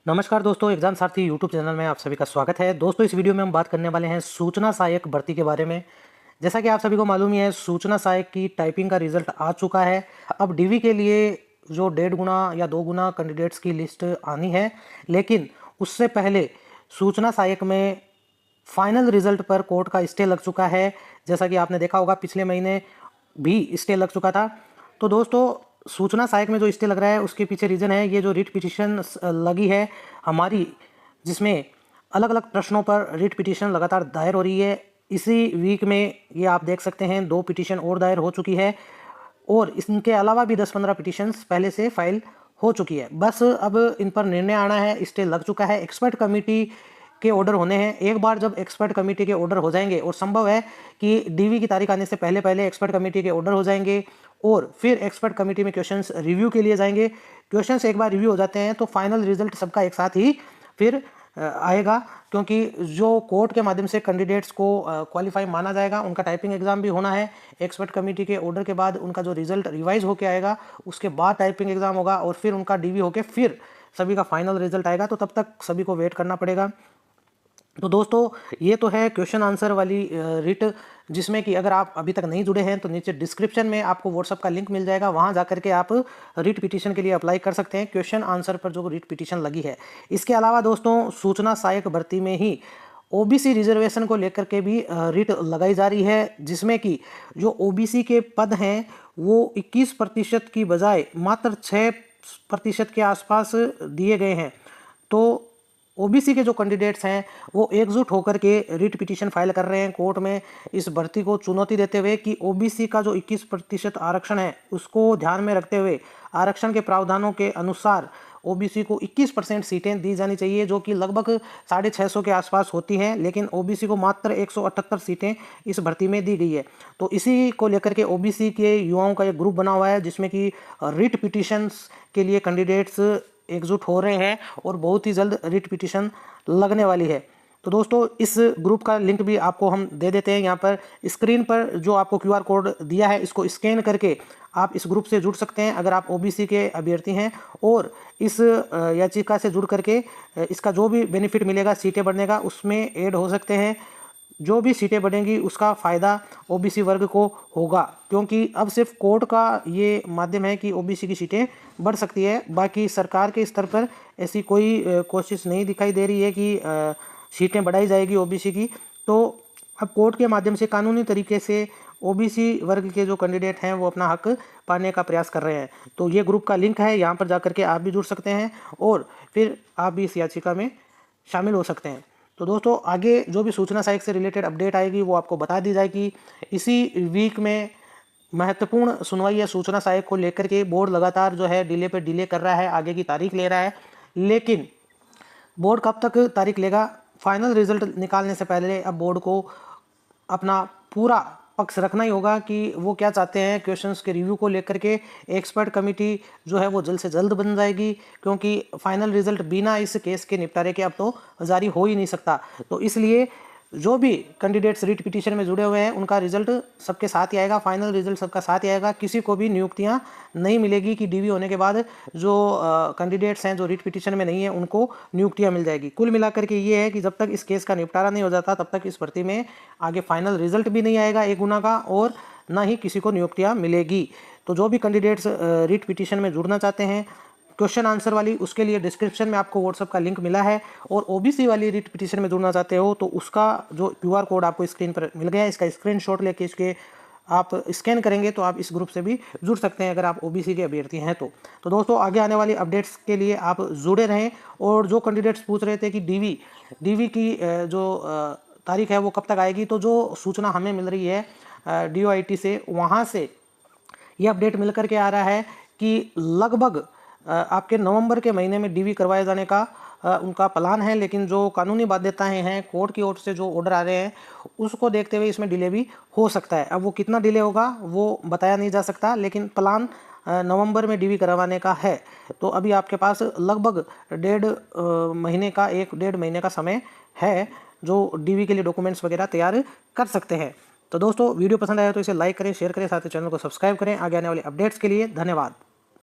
नमस्कार दोस्तों, एग्जाम सारथी YouTube channel में आप सभी का स्वागत है। दोस्तों, इस वीडियो में हम बात करने वाले हैं सूचना सहायक भर्ती के बारे में। जैसा कि आप सभी को मालूम ही है, सूचना सहायक की टाइपिंग का रिजल्ट आ चुका है। अब डीवी के लिए जो 1.5 गुना या 2 गुना कैंडिडेट्स की लिस्ट आनी है, लेकिन उससे पहले सूचना सहायक में फाइनल रिजल्ट पर कोर्ट का स्टे लग चुका है। जैसा कि आपने देखा होगा, पिछले महीने भी स्टे लग चुका था। तो दोस्तों, सूचना सहायक में जो स्टे लग रहा है उसके पीछे रीज़न है ये जो रिट पिटीशन लगी है हमारी, जिसमें अलग अलग प्रश्नों पर रिट पिटीशन लगातार दायर हो रही है। इसी वीक में ये आप देख सकते हैं 2 पिटीशन और दायर हो चुकी है और इनके अलावा भी 10-15 पिटीशंस पहले से फाइल हो चुकी है। बस अब इन पर निर्णय आना है। स्टे लग चुका है, एक्सपर्ट कमेटी के ऑर्डर होने हैं। एक बार जब एक्सपर्ट कमेटी के ऑर्डर हो जाएंगे, और संभव है कि डीवी की तारीख आने से पहले पहले एक्सपर्ट कमेटी के ऑर्डर हो जाएंगे और फिर एक्सपर्ट कमेटी में क्वेश्चंस रिव्यू के लिए जाएंगे। क्वेश्चंस एक बार रिव्यू हो जाते हैं तो फाइनल रिजल्ट सबका एक साथ ही फिर आएगा, क्योंकि जो कोर्ट के माध्यम से कैंडिडेट्स को क्वालिफाई माना जाएगा, उनका टाइपिंग एग्जाम भी होना है। एक्सपर्ट कमेटी के ऑर्डर के बाद उनका जो रिजल्ट रिवाइज होकर आएगा, उसके बाद टाइपिंग एग्जाम होगा और फिर उनका डीवी होकर फिर सभी का फाइनल रिजल्ट आएगा। तो तब तक सभी को वेट करना पड़ेगा। तो दोस्तों, ये तो है क्वेश्चन आंसर वाली रिट, जिसमें कि अगर आप अभी तक नहीं जुड़े हैं तो नीचे डिस्क्रिप्शन में आपको व्हाट्सअप का लिंक मिल जाएगा, वहां जाकर के आप रिट पिटीशन के लिए अप्लाई कर सकते हैं, क्वेश्चन आंसर पर जो रिट पिटीशन लगी है। इसके अलावा दोस्तों, सूचना सहायक भर्ती में ही ओबीसी रिजर्वेशन को लेकर के भी रिट लगाई जा रही है, जिसमें कि जो ओबीसी के पद हैं वो 21% की बजाय मात्र 6% के आसपास दिए गए हैं। तो ओबीसी के जो कैंडिडेट्स हैं वो एकजुट होकर के रिट पिटीशन फाइल कर रहे हैं कोर्ट में, इस भर्ती को चुनौती देते हुए कि ओबीसी का जो 21% आरक्षण है उसको ध्यान में रखते हुए आरक्षण के प्रावधानों के अनुसार ओबीसी को 21% सीटें दी जानी चाहिए, जो कि लगभग 650 के आसपास होती हैं, लेकिन ओबीसी को मात्र 178 सीटें इस भर्ती में दी गई है। तो इसी को लेकर के ओबीसी के युवाओं का एक ग्रुप बना हुआ है, जिसमें कि रिट पिटीशंस के लिए कैंडिडेट्स एकजुट हो रहे हैं और बहुत ही जल्द रिट पिटीशन लगने वाली है। तो दोस्तों, इस ग्रुप का लिंक भी आपको हम दे देते हैं। यहाँ पर स्क्रीन पर जो आपको क्यूआर कोड दिया है, इसको स्कैन करके आप इस ग्रुप से जुड़ सकते हैं अगर आप ओबीसी के अभ्यर्थी हैं, और इस याचिका से जुड़ करके इसका जो भी बेनिफिट मिलेगा सीटें बढ़ने का, उसमें ऐड हो सकते हैं। जो भी सीटें बढ़ेंगी उसका फ़ायदा ओबीसी वर्ग को होगा, क्योंकि अब सिर्फ कोर्ट का ये माध्यम है कि ओबीसी की सीटें बढ़ सकती है। बाकी सरकार के स्तर पर ऐसी कोई कोशिश नहीं दिखाई दे रही है कि सीटें बढ़ाई जाएगी ओबीसी की। तो अब कोर्ट के माध्यम से कानूनी तरीके से ओबीसी वर्ग के जो कैंडिडेट हैं वो अपना हक पाने का प्रयास कर रहे हैं। तो ये ग्रुप का लिंक है, यहाँ पर जाकर के आप भी जुड़ सकते हैं और फिर आप भी इस याचिका में शामिल हो सकते हैं। तो दोस्तों, आगे जो भी सूचना सहायक से रिलेटेड अपडेट आएगी वो आपको बता दी जाएगी। इसी वीक में महत्वपूर्ण सुनवाई है सूचना सहायक को लेकर के। बोर्ड लगातार जो है डिले पे डिले कर रहा है, आगे की तारीख ले रहा है, लेकिन बोर्ड कब तक तारीख लेगा, फाइनल रिजल्ट निकालने से पहले अब बोर्ड को अपना पूरा पक्ष रखना ही होगा कि वो क्या चाहते हैं। क्वेश्चंस के रिव्यू को लेकर के एक्सपर्ट कमेटी जो है वो जल्द से जल्द बन जाएगी, क्योंकि फाइनल रिजल्ट बिना इस केस के निपटारे के अब तो जारी हो ही नहीं सकता। तो इसलिए जो भी कैंडिडेट्स रिट पिटीशन में जुड़े हुए हैं उनका रिजल्ट सबके साथ ही आएगा, फाइनल रिजल्ट सबका साथ ही आएगा। किसी को भी नियुक्तियां नहीं मिलेगी कि डीवी होने के बाद जो कैंडिडेट्स हैं जो रिट पिटीशन में नहीं है उनको नियुक्तियां मिल जाएगी। कुल मिलाकर के ये है कि जब तक इस केस का निपटारा नहीं हो जाता तब तक इस भर्ती में आगे फाइनल रिजल्ट भी नहीं आएगा 1 गुना का, और ना ही किसी को नियुक्तियाँ मिलेगी। तो जो भी कैंडिडेट्स रिट पिटीशन में जुड़ना चाहते हैं क्वेश्चन आंसर वाली, उसके लिए डिस्क्रिप्शन में आपको व्हाट्सअप का लिंक मिला है, और ओबीसी वाली रिट पिटीशन में जुड़ना चाहते हो तो उसका जो क्यूआर कोड आपको स्क्रीन पर मिल गया है, इसका स्क्रीनशॉट लेके इसके आप स्कैन करेंगे तो आप इस ग्रुप से भी जुड़ सकते हैं अगर आप ओबीसी के अभ्यर्थी हैं तो दोस्तों, आगे आने वाली अपडेट्स के लिए आप जुड़े रहें। और जो कैंडिडेट्स पूछ रहे थे कि डीवी की जो तारीख है वो कब तक आएगी, तो जो सूचना हमें मिल रही है DOIT से, वहाँ से ये अपडेट मिल करके आ रहा है कि लगभग आपके नवंबर के महीने में डीवी करवाए जाने का उनका प्लान है। लेकिन जो कानूनी बाध्यताएं हैं, कोर्ट की ओर से जो ऑर्डर आ रहे हैं उसको देखते हुए इसमें डिले भी हो सकता है। अब वो कितना डिले होगा वो बताया नहीं जा सकता, लेकिन प्लान नवंबर में डीवी करवाने का है। तो अभी आपके पास लगभग 1.5 महीने का समय है जो डीवी के लिए डॉक्यूमेंट्स वगैरह तैयार कर सकते हैं। तो दोस्तों, वीडियो पसंद आया तो इसे लाइक करें, शेयर करें, साथ ही चैनल को सब्सक्राइब करें। आगे आने वाले अपडेट्स के लिए धन्यवाद।